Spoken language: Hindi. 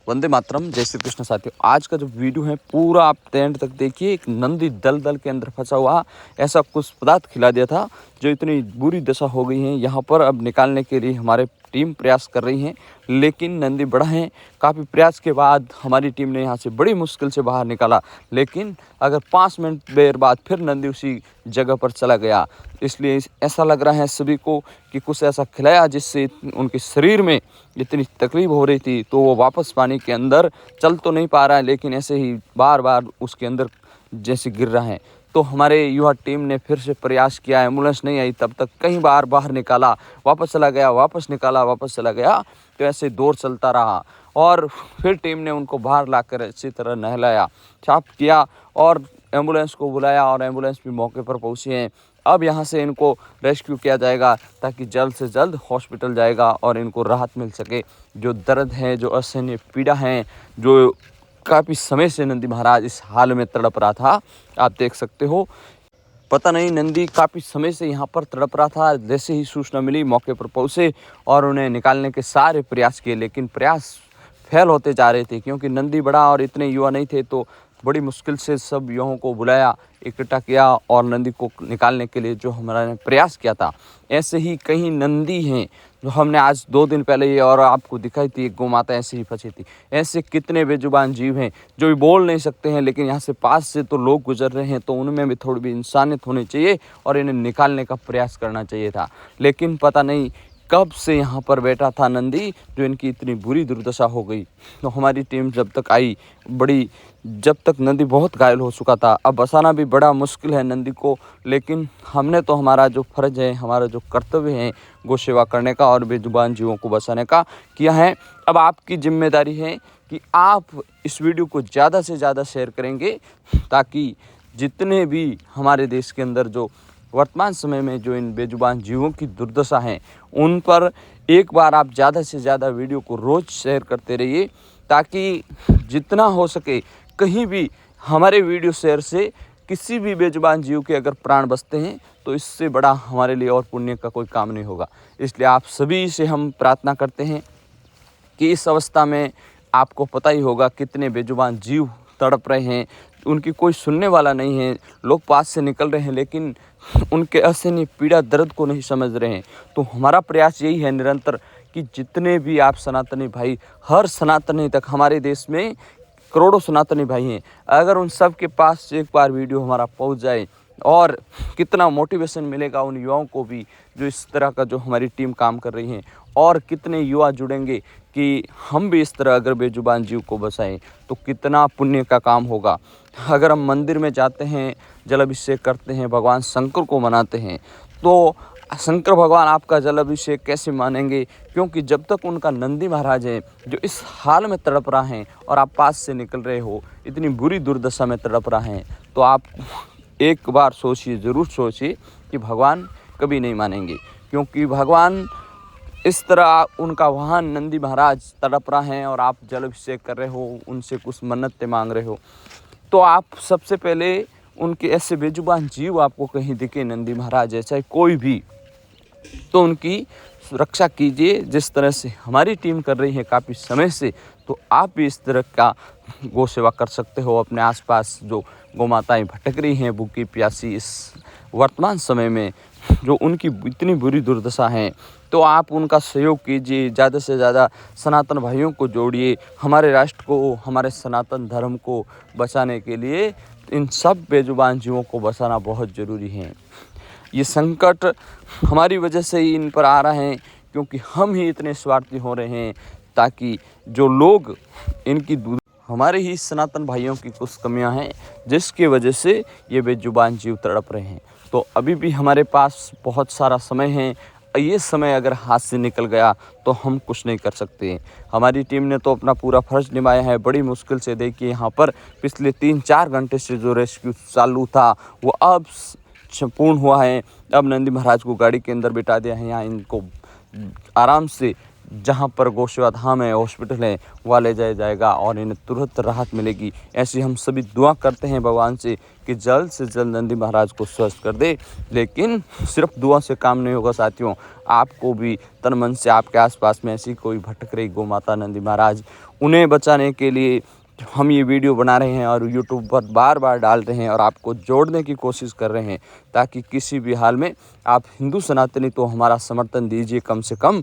वंदे मातरम, जय श्री कृष्ण। साथियों, आज का जो वीडियो है पूरा आप एंड तक देखिए। एक नंदी दलदल के अंदर फंसा हुआ ऐसा कुछ पदार्थ खिला दिया था जो इतनी बुरी दशा हो गई है। यहाँ पर अब निकालने के लिए हमारे टीम प्रयास कर रही है, लेकिन नंदी बड़ा है। काफ़ी प्रयास के बाद हमारी टीम ने यहाँ से बड़ी मुश्किल से बाहर निकाला, लेकिन अगर 5 मिनट देर बाद फिर नंदी उसी जगह पर चला गया। इसलिए ऐसा लग रहा है सभी को कि कुछ ऐसा खिलाया जिससे उनके शरीर में इतनी तकलीफ हो रही थी, तो वो वापस पानी के अंदर चल तो नहीं पा रहा है, लेकिन ऐसे ही बार बार उसके अंदर जैसे गिर रहा है। तो हमारे युवा टीम ने फिर से प्रयास किया, एम्बुलेंस नहीं आई तब तक, कई बार बाहर निकाला, वापस चला गया, वापस निकाला, वापस चला गया। तो ऐसे दौर चलता रहा और फिर टीम ने उनको बाहर लाकर अच्छी तरह नहलाया, साफ किया और एम्बुलेंस को बुलाया और एम्बुलेंस भी मौके पर पहुंची है। अब यहाँ से इनको रेस्क्यू किया जाएगा ताकि जल्द से जल्द हॉस्पिटल जाएगा और इनको राहत मिल सके। जो दर्द है, जो असहनीय पीड़ा है, जो काफ़ी समय से नंदी महाराज इस हाल में तड़प रहा था, आप देख सकते हो। पता नहीं, नंदी काफ़ी समय से यहाँ पर तड़प रहा था। जैसे ही सूचना मिली मौके पर पहुँचे और उन्हें निकालने के सारे प्रयास किए, लेकिन प्रयास फेल होते जा रहे थे क्योंकि नंदी बड़ा और इतने युवा नहीं थे। तो बड़ी मुश्किल से सब युवाओं को बुलाया, इकट्ठा किया और नंदी को निकालने के लिए जो हमारा ने प्रयास किया था। ऐसे ही कई नंदी हैं जो हमने आज 2 दिन पहले ये और आपको दिखाई थी, एक गौ माता ऐसे ही फंसी थी। ऐसे कितने बेजुबान जीव हैं जो भी बोल नहीं सकते हैं, लेकिन यहाँ से पास से तो लोग गुजर रहे हैं, तो उनमें भी थोड़ी भी इंसानियत होनी चाहिए और इन्हें निकालने का प्रयास करना चाहिए था। लेकिन पता नहीं कब से यहाँ पर बैठा था नंदी, जो इनकी इतनी बुरी दुर्दशा हो गई। तो हमारी टीम जब तक आई, जब तक नंदी बहुत घायल हो चुका था। अब बचाना भी बड़ा मुश्किल है नंदी को, लेकिन हमने तो हमारा जो फ़र्ज़ है, हमारा जो कर्तव्य है गौ सेवा करने का और बेजुबान जीवों को बचाने का किया है। अब आपकी जिम्मेदारी है कि आप इस वीडियो को ज़्यादा से ज़्यादा शेयर करेंगे, ताकि जितने भी हमारे देश के अंदर जो वर्तमान समय में जो इन बेजुबान जीवों की दुर्दशा है, उन पर एक बार आप ज़्यादा से ज़्यादा वीडियो को रोज़ शेयर करते रहिए, ताकि जितना हो सके कहीं भी हमारे वीडियो शेयर से किसी भी बेजुबान जीव के अगर प्राण बचते हैं तो इससे बड़ा हमारे लिए और पुण्य का कोई काम नहीं होगा। इसलिए आप सभी से हम प्रार्थना करते हैं कि इस अवस्था में आपको पता ही होगा कितने बेजुबान जीव तड़प रहे हैं, उनकी कोई सुनने वाला नहीं है। लोग पास से निकल रहे हैं, लेकिन उनके असहनीय पीड़ा दर्द को नहीं समझ रहे हैं। तो हमारा प्रयास यही है निरंतर कि जितने भी आप सनातनी भाई, हर सनातनी तक, हमारे देश में करोड़ों सनातनी भाई हैं, अगर उन सब के पास एक बार वीडियो हमारा पहुंच जाए और कितना मोटिवेशन मिलेगा उन युवाओं को भी जो इस तरह का जो हमारी टीम काम कर रही है, और कितने युवा जुड़ेंगे कि हम भी इस तरह अगर बेजुबान जीव को बचाएं तो कितना पुण्य का काम होगा। अगर हम मंदिर में जाते हैं, जल अभिषेक करते हैं, भगवान शंकर को मनाते हैं, तो शंकर भगवान आपका जल अभिषेक कैसे मानेंगे? क्योंकि जब तक उनका नंदी महाराज है जो इस हाल में तड़प रहा है और आप पास से निकल रहे हो, इतनी बुरी दुर्दशा में तड़प रहा है, तो आप एक बार सोचिए, ज़रूर सोचिए कि भगवान कभी नहीं मानेंगे। क्योंकि भगवान इस तरह, उनका वाहन नंदी महाराज तड़प रहा है और आप जल अभिषेक कर रहे हो, उनसे कुछ मन्नतें मांग रहे हो, तो आप सबसे पहले उनके ऐसे बेजुबान जीव आपको कहीं दिखे, नंदी महाराज ऐसा कोई भी, तो उनकी सुरक्षा कीजिए जिस तरह से हमारी टीम कर रही है काफ़ी समय से। तो आप भी इस तरह का गौ सेवा कर सकते हो। अपने आसपास जो गौ माताएँ भटक रही हैं भूखी प्यासी इस वर्तमान समय में, जो उनकी इतनी बुरी दुर्दशा है, तो आप उनका सहयोग कीजिए। ज़्यादा से ज़्यादा सनातन भाइयों को जोड़िए। हमारे राष्ट्र को, हमारे सनातन धर्म को बचाने के लिए इन सब बेजुबान जीवों को बचाना बहुत ज़रूरी है। ये संकट हमारी वजह से ही इन पर आ रहा है, क्योंकि हम ही इतने स्वार्थी हो रहे हैं, ताकि जो लोग इनकी हमारे ही सनातन भाइयों की कुछ कमियां हैं जिसकी वजह से ये बेजुबान जीव तड़प रहे हैं। तो अभी भी हमारे पास बहुत सारा समय है। ये समय अगर हाथ से निकल गया तो हम कुछ नहीं कर सकते। हमारी टीम ने तो अपना पूरा फर्ज निभाया है। बड़ी मुश्किल से देखिए, यहाँ पर पिछले 3-4 घंटे से जो रेस्क्यू चालू था वो अब पूर्ण हुआ है। अब नंदी महाराज को गाड़ी के अंदर बिठा दिया है। यहाँ इनको आराम से जहाँ पर गौ सेवा धाम है, हॉस्पिटल है, वहाँ ले जाया जाएगा और इन्हें तुरंत राहत मिलेगी। ऐसी हम सभी दुआ करते हैं भगवान से कि जल्द से जल्द नंदी महाराज को स्वस्थ कर दे। लेकिन सिर्फ दुआ से काम नहीं होगा साथियों, आपको भी तन मन से आपके आसपास में ऐसी कोई भटक रही गौ माता, नंदी महाराज, उन्हें बचाने के लिए हम ये वीडियो बना रहे हैं और यूट्यूब पर बार-बार डाल रहे हैं और आपको जोड़ने की कोशिश कर रहे हैं, ताकि किसी भी हाल में आप हिंदू सनातनी तो हमारा समर्थन दीजिए कम से कम।